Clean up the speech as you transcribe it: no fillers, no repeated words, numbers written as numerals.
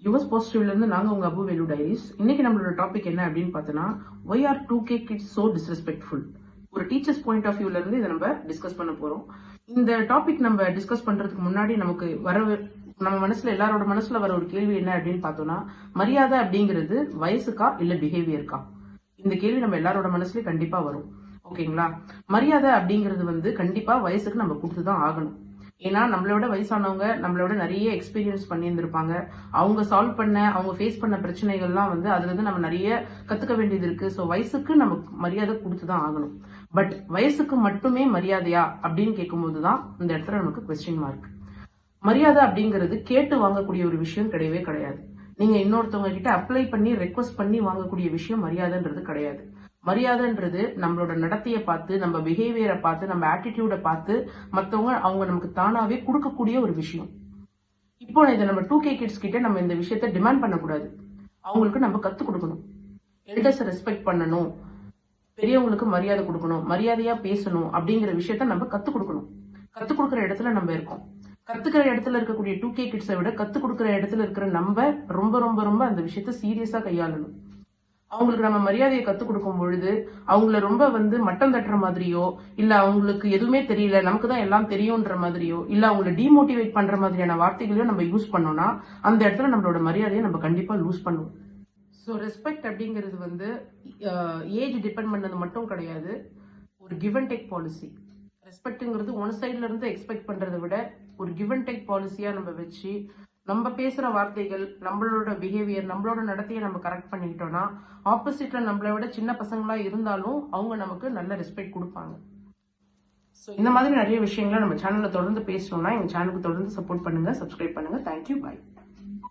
US பாசிட்டிவ்ல இருந்து நாங்க உங்க அபு வேலு டைரிஸ். இன்னைக்கு நம்மளோட டாபிக் என்ன அப்படின்னு பார்த்தோம்னா, why are 2K kids so disrespectful. ஒரு டீச்சர்ஸ் பாயிண்ட் ஆஃப் வியூல இருந்து இதை நம்ம டிஸ்கஸ் பண்ண போறோம். இந்த டாபிக் நம்ம டிஸ்கஸ் பண்றதுக்கு முன்னாடி நமக்கு நம்ம மனசுல எல்லாரோட மனசுல வர ஒரு கேள்வி என்ன அப்படின்னு பார்த்தோம்னா, மரியாதை அப்படிங்கிறது வயசுக்கா இல்ல பிஹேவியருக்கா? இந்த கேள்வி நம்ம எல்லாரோட மனசுலயும் கண்டிப்பா வரும். ஓகேங்களா? மரியாதை அப்படிங்கிறது கண்டிப்பா வயசுக்கு நம்ம கொடுத்துதான் ஆகணும். ஏன்னா நம்மளோட வயசானவங்க நம்மளோட நிறைய எக்ஸ்பீரியன்ஸ் பண்ணியிருந்திருப்பாங்க. அவங்க சால்வ் பண்ண அவங்க ஃபேஸ் பண்ண பிரச்சனைகள்லாம் அதுல இருந்து நம்ம நிறைய கத்துக்க வேண்டியது இருக்கு. ஸோ வயசுக்கு நமக்கு மரியாதை கொடுத்துதான் ஆகணும். பட் வயசுக்கு மட்டுமே மரியாதையா அப்படின்னு கேட்கும்போதுதான் இந்த இடத்துல நமக்கு கொஸ்டின் மார்க். மரியாதை அப்படிங்கிறது கேட்டு வாங்கக்கூடிய ஒரு விஷயம் கிடையவே கிடையாது. நீங்க இன்னொருத்தவங்க கிட்ட அப்ளை பண்ணி ரெக்வஸ்ட் பண்ணி வாங்கக்கூடிய விஷயம் மரியாதைன்றது கிடையாது. மரியாதைன்றது நம்மளோட நடத்தையை பார்த்து, நம்ம பிஹேவியரை பார்த்து, நம்ம ஆட்டிடியூட பார்த்து மற்றவங்க அவங்க நமக்கு தானாவே கொடுக்கக்கூடிய ஒரு விஷயம். இப்போ இதை நம்ம 2K கிட்ஸ் கிட்ட நம்ம இந்த விஷயத்த டிமாண்ட் பண்ணக்கூடாது. அவங்களுக்கு நம்ம கத்துக் கொடுக்கணும். எல்டர்ஸ் ரெஸ்பெக்ட் பண்ணணும், பெரியவங்களுக்கு மரியாதை கொடுக்கணும், மரியாதையா பேசணும் அப்படிங்கிற விஷயத்த நம்ம கத்துக் கொடுக்கணும். கத்துக் கொடுக்குற இடத்துல நம்ம இருக்கோம். கத்துக்கிற இடத்துல இருக்கக்கூடிய 2K கிட்ஸை விட கத்துக் கொடுக்குற இடத்துல இருக்கிற நம்ம ரொம்ப ரொம்ப ரொம்ப அந்த விஷயத்த சீரியஸா கையாளணும். அவங்களுக்கு நம்ம மரியாதையை கத்துக் கொடுக்கும் பொழுது அவங்கள ரொம்ப மட்டம் தட்டுற மாதிரியோ, இல்ல அவங்களுக்கு எதுவுமே தெரியல நமக்கு தான் எல்லாம் தெரியும்ன்ற மாதிரியோ, இல்ல அவங்களை டிமோட்டிவேட் பண்ற மாதிரியான வார்த்தைகளையும் நம்ம யூஸ் பண்ணோம்னா அந்த இடத்துல நம்மளோட மரியாதையை நம்ம கண்டிப்பா லூஸ் பண்ணுவோம். ஸோ ரெஸ்பெக்ட் அப்படிங்கிறது ஏஜ் டிபெண்ட் பண்ணது மட்டும் கிடையாது. ஒரு கிவ் அண்ட் டேக் பாலிசி. ரெஸ்பெக்ட்ங்கிறது ஒன் சைட்ல இருந்து எக்ஸ்பெக்ட் பண்றதை விட ஒரு கிவ் அண்ட் டேக் பாலிசியா நம்ம வச்சு நம்ம பேசுற வார்த்தைகள், நம்மளோட பிஹேவியர், நம்மளோட நடத்தையை நம்ம கரெக்ட் பண்ணிக்கிட்டோம்னா ஆப்போசிட்ல நம்மளை விட சின்ன பசங்களா இருந்தாலும் அவங்க நமக்கு நல்ல ரெஸ்பெக்ட் கொடுப்பாங்க. ஸோ இந்த மாதிரி நிறைய விஷயங்களை நம்ம சேனல்ல தொடர்ந்து பேசணும்னா எங்க சேனலுக்கு தொடர்ந்து சப்போர்ட் பண்ணுங்க, சப்ஸ்கிரைப் பண்ணுங்க. தேங்க்யூ, பாய்.